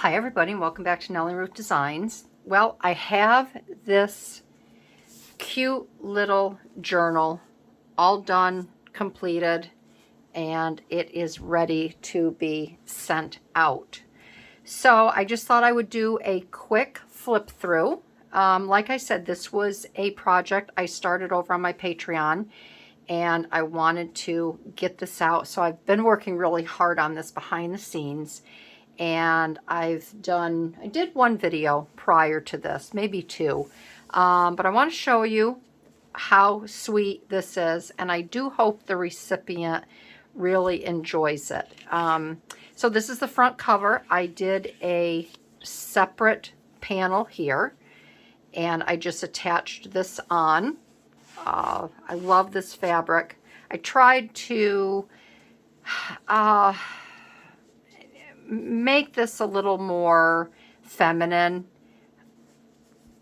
Hi everybody and welcome back to Nellie and Ruth Designs. Well, I have this cute little journal all done, completed, and it is ready to be sent out. So I just thought I would do a quick flip through. Like I said, this was a project I started over on my Patreon and I wanted to get this out. So I've been working really hard on this behind the scenes. And I did one video prior to this, maybe two, but I want to show you how sweet this is, and I do hope the recipient really enjoys it. So this is the front cover. I did a separate panel here, and I just attached this on. I love this fabric. I tried to make this a little more feminine,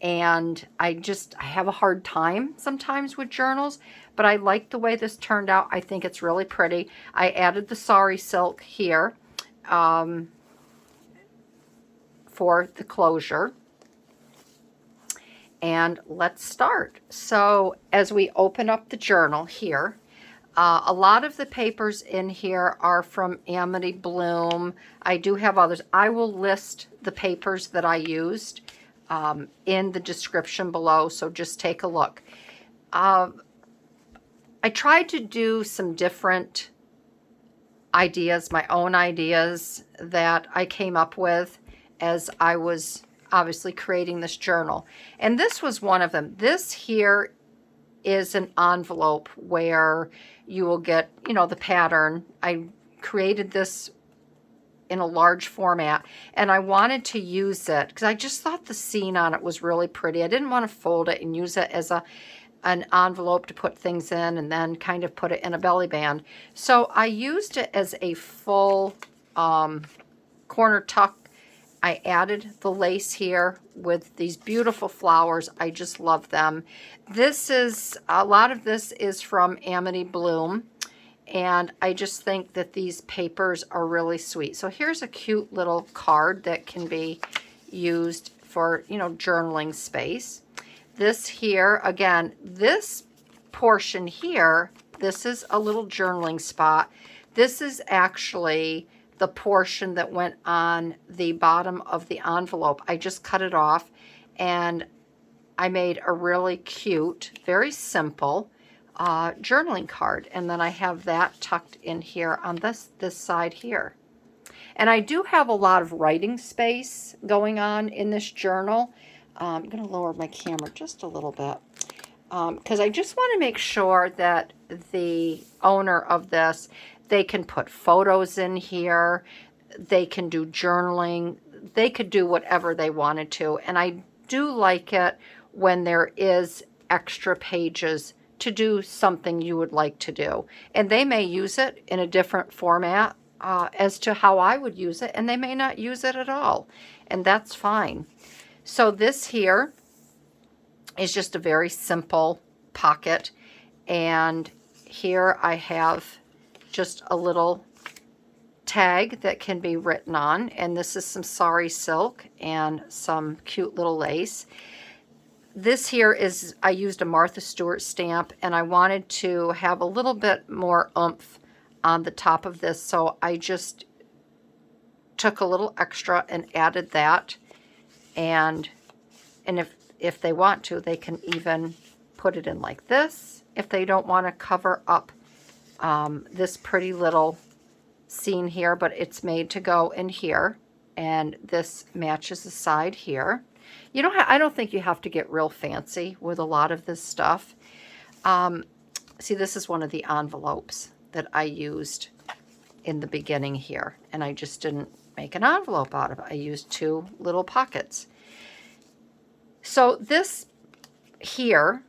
and I have a hard time sometimes with journals, but I like the way this turned out. I think it's really pretty. I added the sari silk here for the closure, and let's start. So as we open up the journal here, a lot of the papers in here are from Amity Bloom. I do have others. I will list the papers that I used in the description below, so just take a look. I tried to do some different ideas, my own ideas that I came up with as I was obviously creating this journal. And this was one of them. This here is an envelope where you will get, the pattern. I created this in a large format, and I wanted to use it because I just thought the scene on it was really pretty. I didn't want to fold it and use it as an envelope to put things in and then kind of put it in a belly band. So I used it as a full corner tuck. I added the lace here with these beautiful flowers. I just love them. A lot of this is from Amity Bloom, and I just think that these papers are really sweet. So here's a cute little card that can be used for, journaling space. This here, again, this portion here, this is a little journaling spot. This is actually the portion that went on the bottom of the envelope. I just cut it off and I made a really cute, very simple journaling card. And then I have that tucked in here on this side here. And I do have a lot of writing space going on in this journal. I'm going to lower my camera just a little bit because I just want to make sure that the owner of this, they can put photos in here, they can do journaling, they could do whatever they wanted to. And I do like it when there is extra pages to do something you would like to do. And they may use it in a different format as to how I would use it, and they may not use it at all. And that's fine. So this here is just a very simple pocket. And here I have just a little tag that can be written on, and this is some sari silk and some cute little lace. This here is, I used a Martha Stewart stamp, and I wanted to have a little bit more oomph on the top of this, so I just took a little extra and added that. And if they want to, they can even put it in like this if they don't want to cover up this pretty little scene here, but it's made to go in here, and this matches the side here. I don't think you have to get real fancy with a lot of this stuff. See, this is one of the envelopes that I used in the beginning here, and I just didn't make an envelope out of it. I used two little pockets. So this here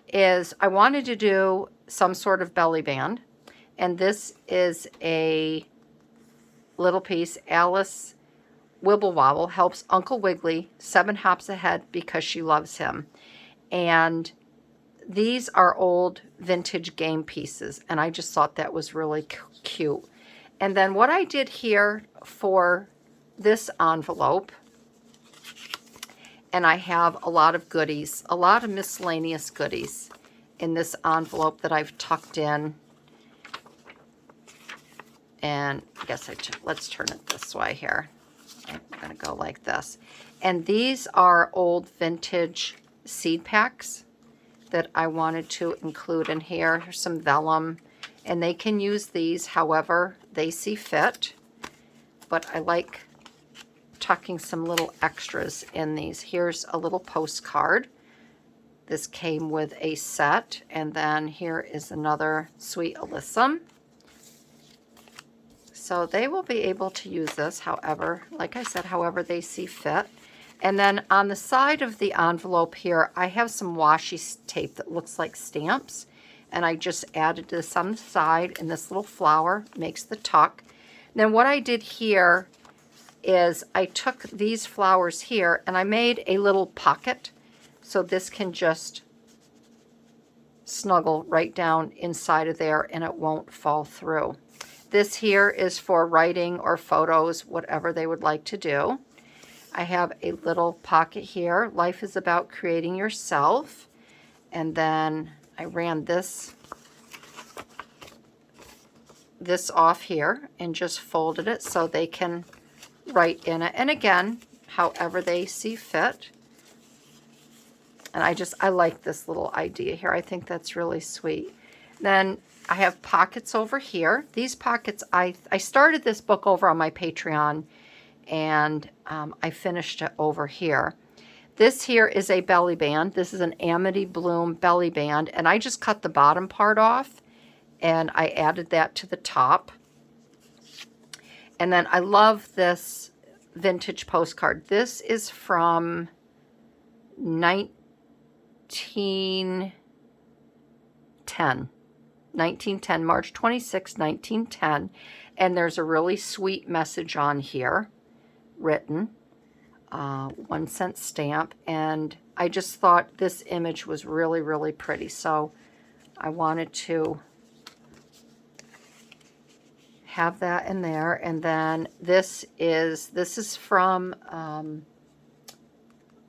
is, I wanted to do some sort of belly band, and this is a little piece. Alice Wibble Wobble helps Uncle Wiggily 7 hops ahead because she loves him. And these are old vintage game pieces, and I just thought that was really cute. And then what I did here for this envelope, and I have a lot of goodies, a lot of miscellaneous goodies in this envelope that I've tucked in. And I guess let's turn it this way here. I'm going to go like this. And these are old vintage seed packs that I wanted to include in here. Here's some vellum, and they can use these however they see fit. But I like tucking some little extras in these. Here's a little postcard. This came with a set, and then here is another Sweet Alyssum. So they will be able to use this however, like I said, however they see fit. And then on the side of the envelope here, I have some washi tape that looks like stamps. And I just added this on the side, and this little flower makes the tuck. Then what I did here is I took these flowers here and I made a little pocket so this can just snuggle right down inside of there and it won't fall through. This here is for writing or photos, whatever they would like to do. I have a little pocket here. Life is about creating yourself. And then I ran this off here and just folded it so they can write in it. And again, however they see fit. And I like this little idea here. I think that's really sweet. Then I have pockets over here. These pockets, I started this book over on my Patreon, and I finished it over here. This here is a belly band. This is an Amity Bloom belly band, and I just cut the bottom part off, and I added that to the top. And then I love this vintage postcard. This is from 1910, March 26, 1910. And there's a really sweet message on here written, 1-cent stamp. And I just thought this image was really, really pretty. So I wanted to have that in there. And then this is from,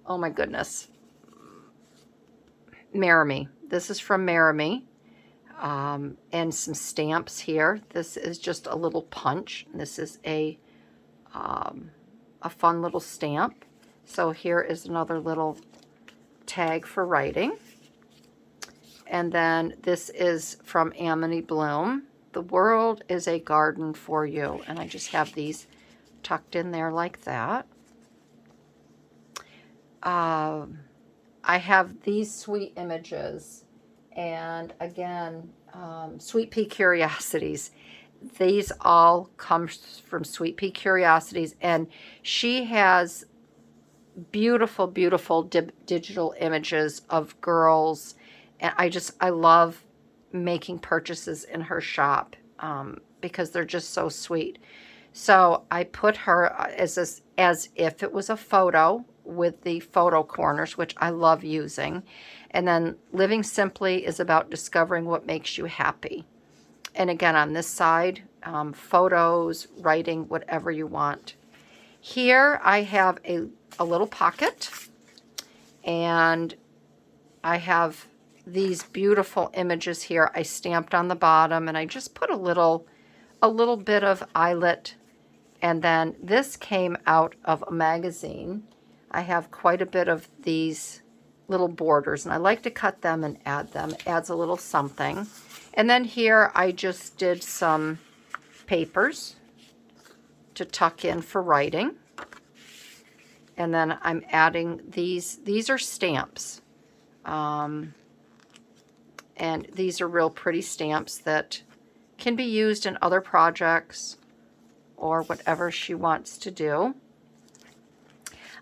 oh my goodness, Maramy. This is from Maramy. And some stamps here. This is just a little punch. This is a fun little stamp. So here is another little tag for writing. And then this is from Amity Bloom. The world is a garden for you. And I just have these tucked in there like that. I have these sweet images. And again, Sweet Pea Curiosities. These all come from Sweet Pea Curiosities. And she has beautiful, beautiful digital images of girls. And I love making purchases in her shop because they're just so sweet. So I put her as if it was a photo with the photo corners, which I love using. And then Living Simply is about discovering what makes you happy. And again, on this side, photos, writing, whatever you want. Here I have a little pocket, and I have these beautiful images here I stamped on the bottom, and I just put a little bit of eyelet. And then this came out of a magazine. I have quite a bit of these little borders, and I like to cut them and add them. It adds a little something. And then here I just did some papers to tuck in for writing. And then I'm adding these. These are stamps. And these are real pretty stamps that can be used in other projects or whatever she wants to do.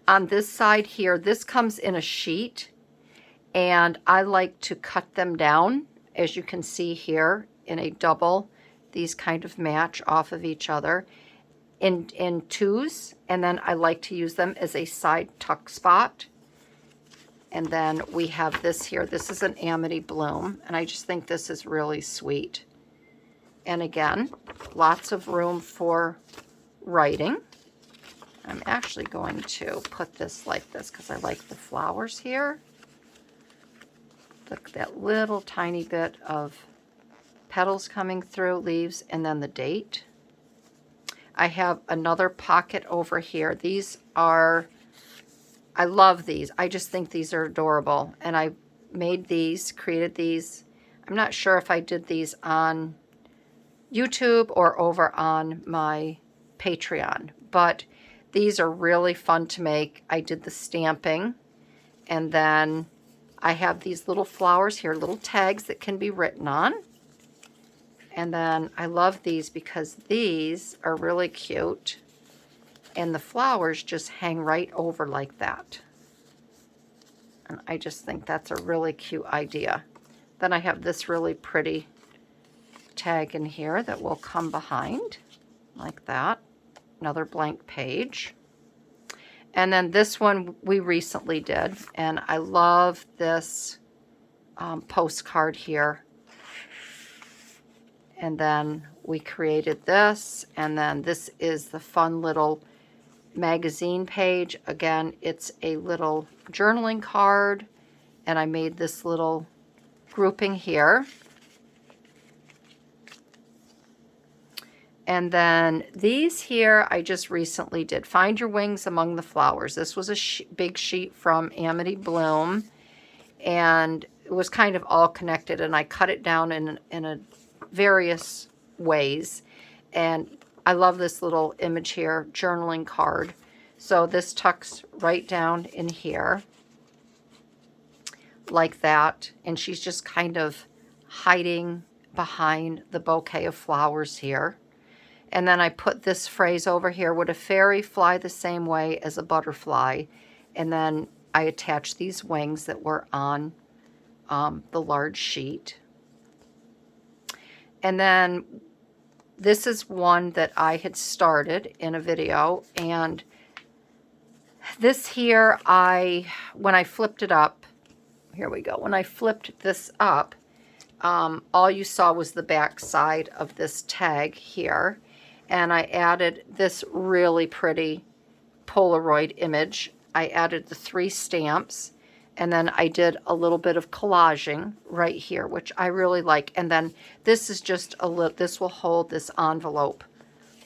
On this side here, this comes in a sheet, and I like to cut them down, as you can see here, in a double. These kind of match off of each other in twos, and then I like to use them as a side tuck spot. And then we have this here. This is an Amity Bloom, and I just think this is really sweet. And again, lots of room for writing. I'm actually going to put this like this because I like the flowers here. Look, that little tiny bit of petals coming through, leaves, and then the date. I have another pocket over here. These are, I love these. I just think these are adorable. And I made these, created these. I'm not sure if I did these on YouTube or over on my Patreon, but these are really fun to make. I did the stamping, and then I have these little flowers here, little tags that can be written on. And then I love these because these are really cute, and the flowers just hang right over like that. And I just think that's a really cute idea. Then I have this really pretty tag in here that will come behind like that. Another blank page. And then this one we recently did, and I love this postcard here. And then we created this, and then this is the fun little magazine page. Again, it's a little journaling card, and I made this little grouping here. And then these here, I just recently did. Find Your Wings Among the Flowers. This was a big sheet from Amity Bloom, and it was kind of all connected, and I cut it down in a various ways. And I love this little image here, journaling card. So this tucks right down in here like that, and she's just kind of hiding behind the bouquet of flowers here. And then I put this phrase over here, would a fairy fly the same way as a butterfly? And then I attached these wings that were on the large sheet. And then this is one that I had started in a video. And this here, when I flipped it up, here we go. When I flipped this up, all you saw was the back side of this tag here. And I added this really pretty Polaroid image. I added the 3 stamps, and then I did a little bit of collaging right here, which I really like. And then this is just this will hold this envelope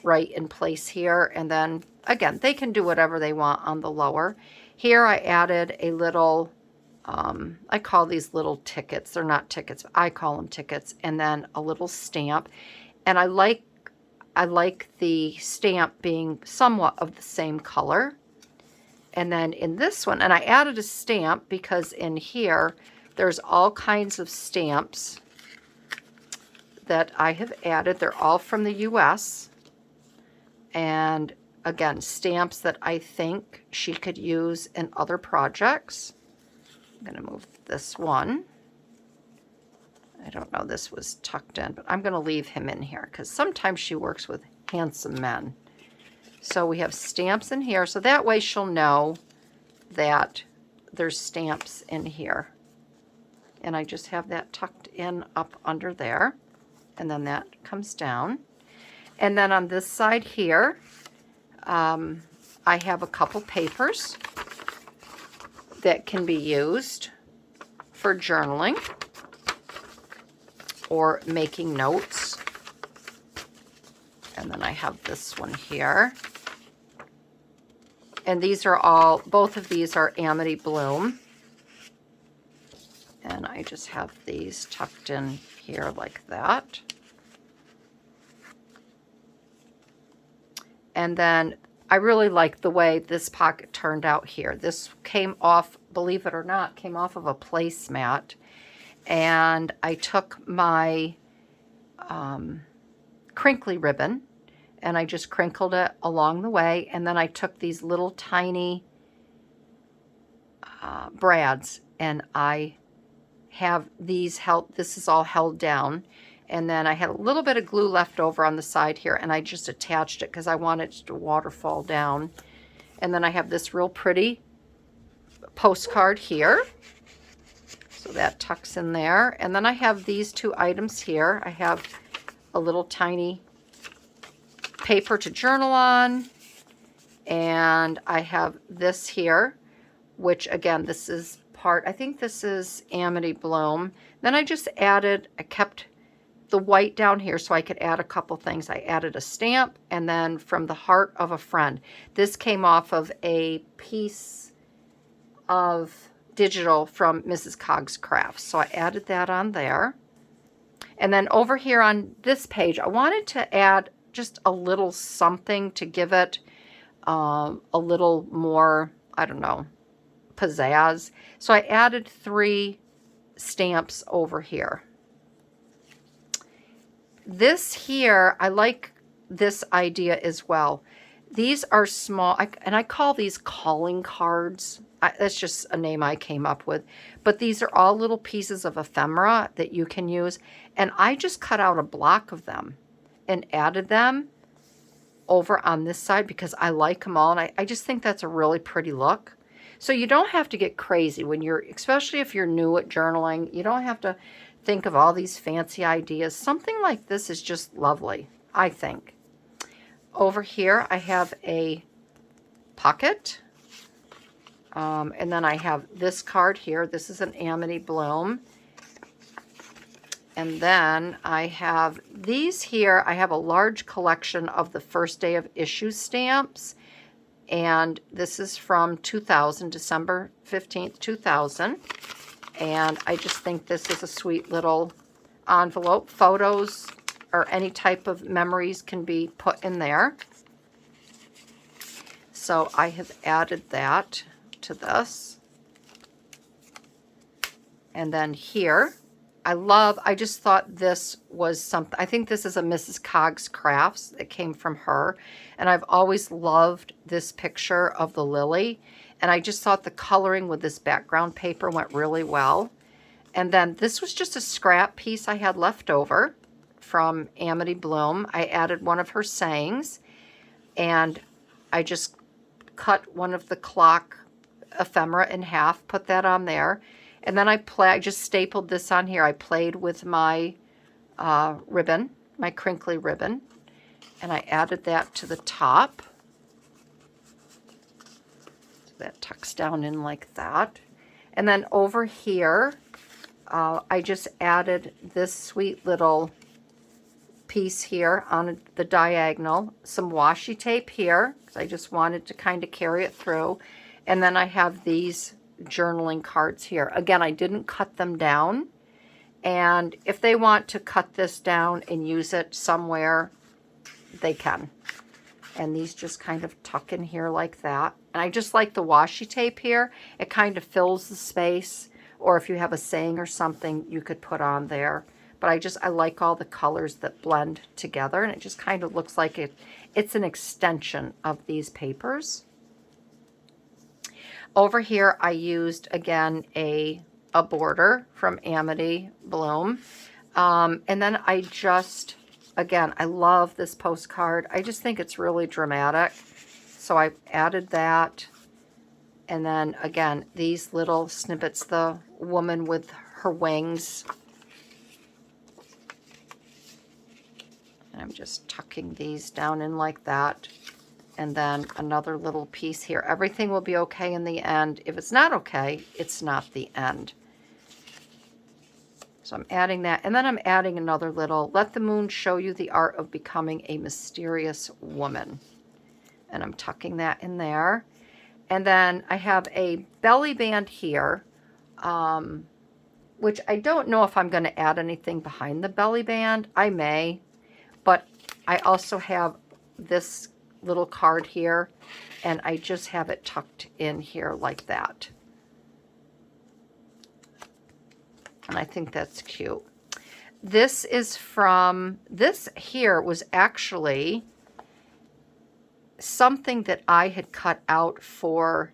right in place here. And then again, they can do whatever they want on the lower. Here I added a little, I call these little tickets. They're not tickets, but I call them tickets. And then a little stamp. And I like the stamp being somewhat of the same color. And then in this one, and I added a stamp because in here, there's all kinds of stamps that I have added. They're all from the US. And again, stamps that I think she could use in other projects. I'm going to move this one. I don't know, this was tucked in, but I'm going to leave him in here because sometimes she works with handsome men. So we have stamps in here, so that way she'll know that there's stamps in here. And I just have that tucked in up under there, and then that comes down. And then on this side here, I have a couple papers that can be used for journaling or making notes. And then I have this one here. And these are all, both of these are Amity Bloom. And I just have these tucked in here like that. And then I really like the way this pocket turned out here. This came off, believe it or not, came off of a placemat. And I took my crinkly ribbon and I just crinkled it along the way. And then I took these little tiny brads and I have these held, this is all held down. And then I had a little bit of glue left over on the side here and I just attached it because I wanted it to waterfall down. And then I have this real pretty postcard here. So that tucks in there. And then I have these 2 items here. I have a little tiny paper to journal on. And I have this here, which again, this is part, I think this is Amity Bloom. Then I just added, I kept the white down here so I could add a couple things. I added a stamp, and then from the heart of a friend. This came off of a piece of digital from Mrs. Cog's Crafts. So I added that on there. And then over here on this page, I wanted to add just a little something to give it a little more, I don't know, pizzazz. So I added 3 stamps over here. This here, I like this idea as well. These are small, and I call these calling cards. That's just a name I came up with. But these are all little pieces of ephemera that you can use. And I just cut out a block of them and added them over on this side because I like them all. And I just think that's a really pretty look. So you don't have to get crazy when you're, especially if you're new at journaling, you don't have to think of all these fancy ideas. Something like this is just lovely, I think. Over here, I have a pocket. And then I have this card here. This is an Amity Bloom. And then I have these here. I have a large collection of the first day of issue stamps. And this is from 2000, December 15th, 2000. And I just think this is a sweet little envelope. Photos or any type of memories can be put in there. So I have added that to this. And then here, I just thought this was something, I think this is a Mrs. Cog's Crafts that came from her. And I've always loved this picture of the lily. And I just thought the coloring with this background paper went really well. And then this was just a scrap piece I had left over from Amity Bloom. I added one of her sayings. And I just cut one of the clock ephemera in half, put that on there. And then I just stapled this on here. I played with my ribbon, my crinkly ribbon, and I added that to the top. So that tucks down in like that. And then over here, I just added this sweet little piece here on the diagonal, some washi tape here, because I just wanted to kind of carry it through. And then I have these journaling cards here. Again, I didn't cut them down. And if they want to cut this down and use it somewhere, they can. And these just kind of tuck in here like that. And I just like the washi tape here. It kind of fills the space. Or if you have a saying or something, you could put on there. But I like all the colors that blend together. And it just kind of looks like it's an extension of these papers. Over here, I used, again, a border from Amity Bloom. And then I just, again, I love this postcard. I just think it's really dramatic. So I added that. And then, again, these little snippets, the woman with her wings. And I'm just tucking these down in like that. And then another little piece here. Everything will be okay in the end. If it's not okay, it's not the end. So I'm adding that. And then I'm adding another little, let the moon show you the art of becoming a mysterious woman. And I'm tucking that in there. And then I have a belly band here, which I don't know if I'm going to add anything behind the belly band. I may. But I also have this little card here, and I just have it tucked in here like that. And I think that's cute. This is from, this here was actually something that I had cut out for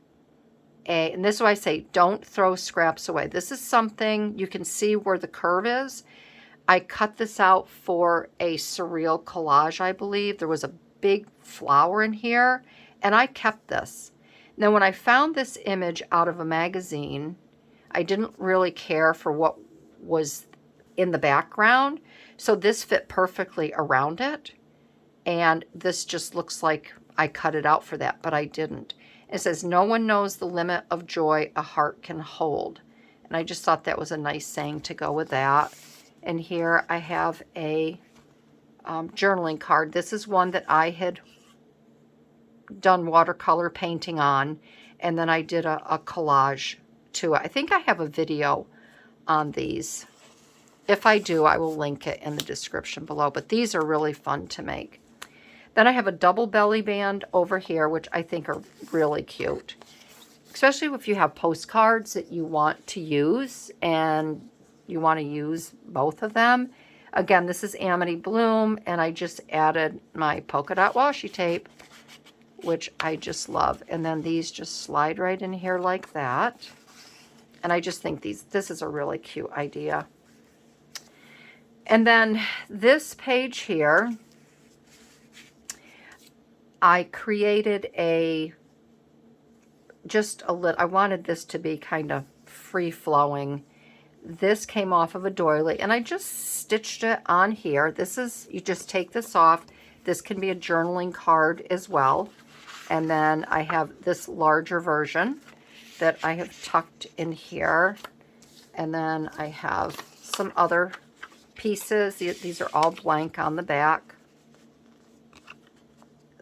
and this is why I say don't throw scraps away. This is something, you can see where the curve is. I cut this out for a surreal collage, I believe. There was a big flower in here, and I kept this. Now, when I found this image out of a magazine, I didn't really care for what was in the background, so this fit perfectly around it. And this just looks like I cut it out for that, but I didn't. It says, no one knows the limit of joy a heart can hold. And I just thought that was a nice saying to go with that. And here I have a journaling card. This is one that I had done watercolor painting on, and then I did a collage to it. I think I have a video on these. If I do, I will link it in the description below, but these are really fun to make. Then I have a double belly band over here, which I think are really cute, especially if you have postcards that you want to use and you want to use both of them. Again, this is Amity Bloom, and I just added my polka dot washi tape, which I just love. And then these just slide right in here like that. And I just think this is a really cute idea. And then this page here, I created I wanted this to be kind of free-flowing. This came off of a doily, and I just stitched it on here. You just take this off. This can be a journaling card as well. And then I have this larger version that I have tucked in here. And then I have some other pieces. These are all blank on the back.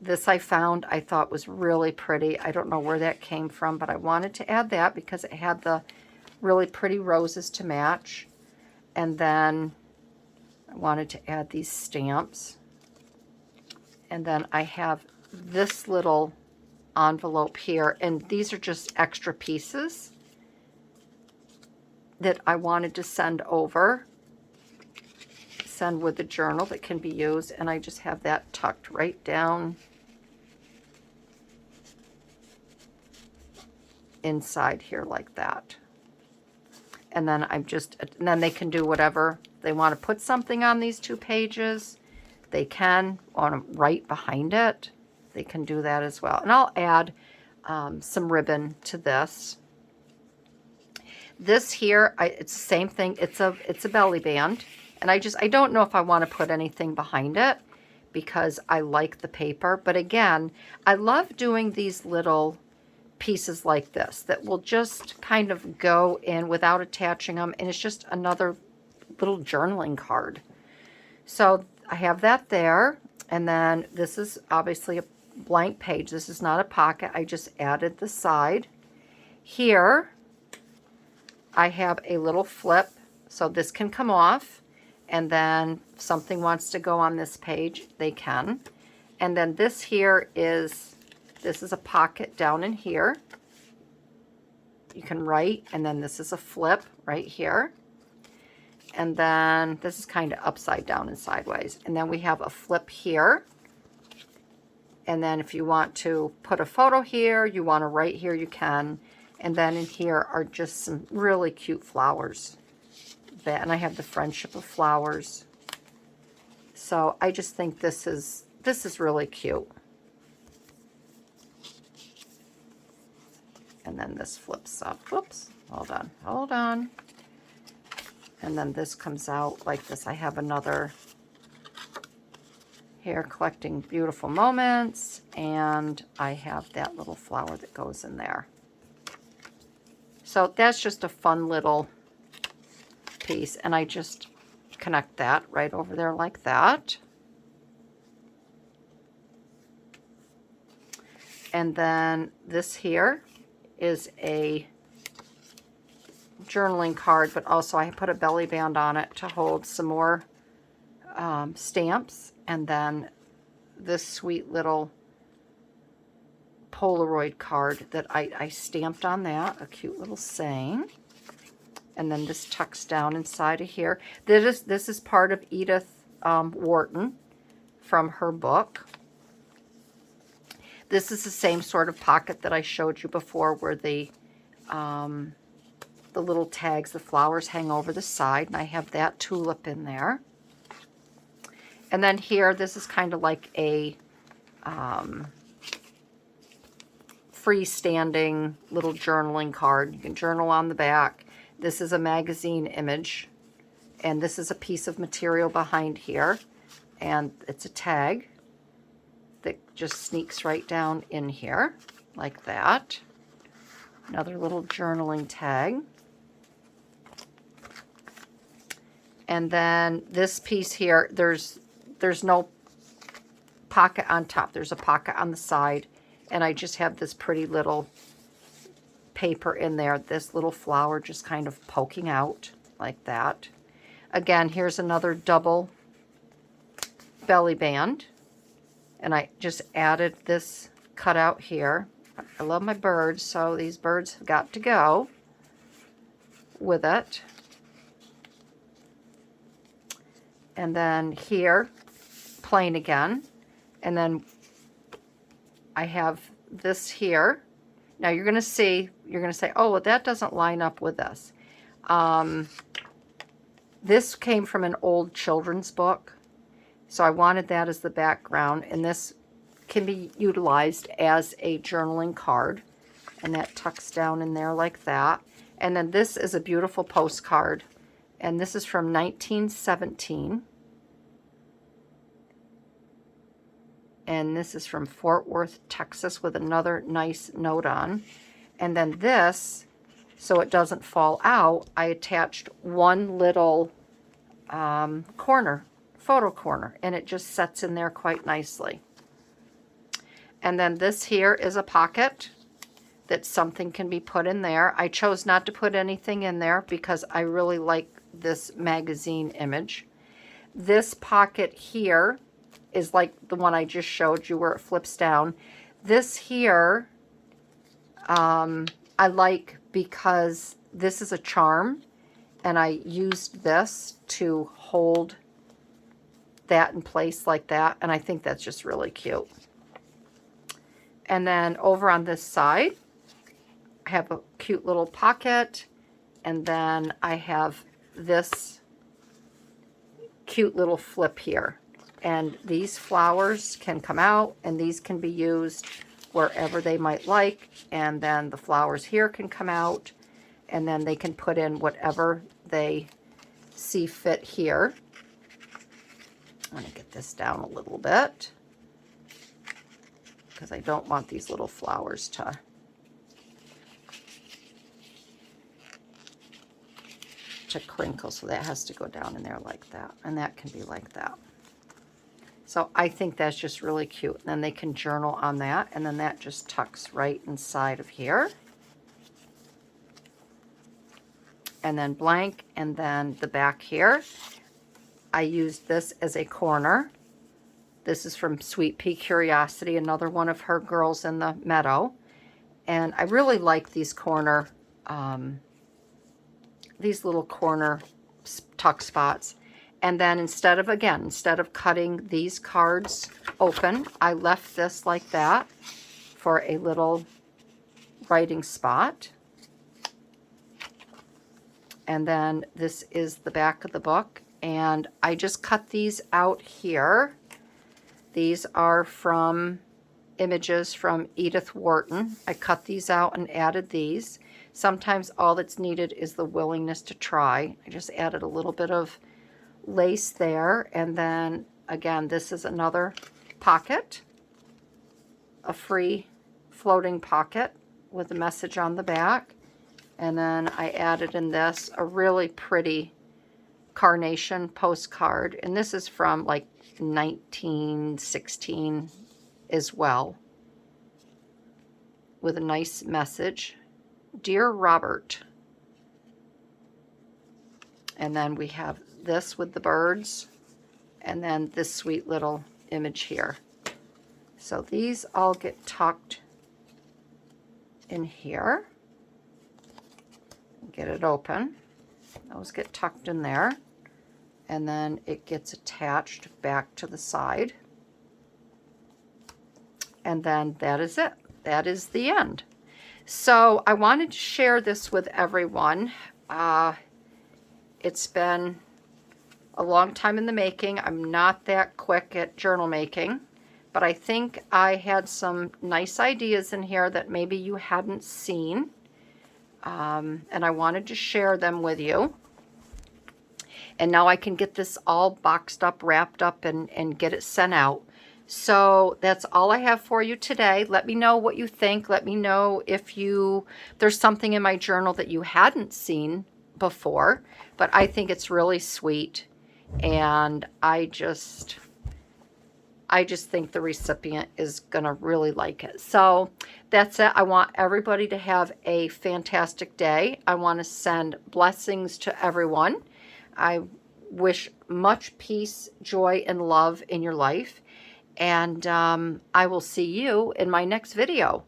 This I thought was really pretty. I don't know where that came from, but I wanted to add that because it had the really pretty roses to match. And then I wanted to add these stamps. And then I have this little envelope here, and these are just extra pieces that I wanted to send with the journal that can be used, and I just have that tucked right down inside here like that. And then then they can do whatever they want to put something on these 2 pages. They can want to write behind it. They can do that as well. And I'll add some ribbon to this. This here, it's the same thing. It's a belly band. And I don't know if I want to put anything behind it because I like the paper. But again, I love doing these little pieces like this that will just kind of go in without attaching them. And it's just another little journaling card. So I have that there. And then this is obviously a blank page. This is not a pocket. I just added the side. Here, I have a little flip. So this can come off. And then if something wants to go on this page, they can. And then this here is a pocket down in here. You can write, and then this is a flip right here. And then this is kind of upside down and sideways. And then we have a flip here. And then if you want to put a photo here, you want to write here, you can. And then in here are just some really cute flowers. And I have the friendship of flowers. So I just think this is really cute. And then this flips up. Whoops, hold on. And then this comes out like this. I have another here, collecting beautiful moments, and I have that little flower that goes in there. So that's just a fun little piece, and I just connect that right over there like that. And then this here is a journaling card, but also I put a belly band on it to hold some more stamps. And then this sweet little Polaroid card that I stamped on that, a cute little saying. And then this tucks down inside of here. This is part of Edith Wharton from her book. This is the same sort of pocket that I showed you before, where the little tags, the flowers hang over the side, and I have that tulip in there. And then here, this is kind of like a freestanding little journaling card. You can journal on the back. This is a magazine image, and this is a piece of material behind here, and it's a tag. that just sneaks right down in here like that. Another little journaling tag. And then this piece here, there's no pocket on top. There's a pocket on the side. And I just have this pretty little paper in there. This little flower just kind of poking out like that. Again, here's another double belly band. And I just added this cutout here. I love my birds, so these birds have got to go with it. And then here, plain again. And then I have this here. Now you're going to say, oh, well, that doesn't line up with this. This came from an old children's book. So I wanted that as the background. And this can be utilized as a journaling card. And that tucks down in there like that. And then this is a beautiful postcard. And this is from 1917. And this is from Fort Worth, Texas, with another nice note on. And then this, so it doesn't fall out, I attached one little corner, photo corner, and it just sets in there quite nicely. And then this here is a pocket that something can be put in there. I chose not to put anything in there because I really like this magazine image. This pocket here is like the one I just showed you where it flips down. This here, I like because this is a charm, and I used this to hold that in place like that, and I think that's just really cute. And then over on this side, I have a cute little pocket, and then I have this cute little flip here. And these flowers can come out, and these can be used wherever they might like. And then the flowers here can come out, and then they can put in whatever they see fit here. I'm going to get this down a little bit because I don't want these little flowers to crinkle, so that has to go down in there like that, and that can be like that. So I think that's just really cute. And then they can journal on that, and then that just tucks right inside of here. And then blank, and then the back here. I used this as a corner. This is from Sweet Pea Curiosity, another one of her girls in the meadow. And I really like these corner, these little corner tuck spots. And then instead of cutting these cards open, I left this like that for a little writing spot. And then this is the back of the book. And I just cut these out here. These are from images from Edith Wharton. I cut these out and added these. Sometimes all that's needed is the willingness to try. I just added a little bit of lace there, and then again, this is another pocket, a free floating pocket with a message on the back. And then I added in this a really pretty carnation postcard, and this is from like 1916 as well, with a nice message. Dear Robert. And then we have this with the birds, and then this sweet little image here. So these all get tucked in here. Get it open. Those get tucked in there, and then it gets attached back to the side. And then that is it. That is the end. So I wanted to share this with everyone. It's been a long time in the making. I'm not that quick at journal making, but I think I had some nice ideas in here that maybe you hadn't seen, and I wanted to share them with you. And now I can get this all boxed up, wrapped up, and get it sent out. So that's all I have for you today. Let me know what you think. Let me know if there's something in my journal that you hadn't seen before, but I think it's really sweet, and I just think the recipient is going to really like it. So that's it. I want everybody to have a fantastic day. I want to send blessings to everyone. I wish much peace, joy, and love in your life. And I will see you in my next video.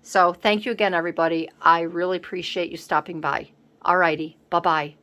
So thank you again, everybody. I really appreciate you stopping by. Alrighty, bye-bye.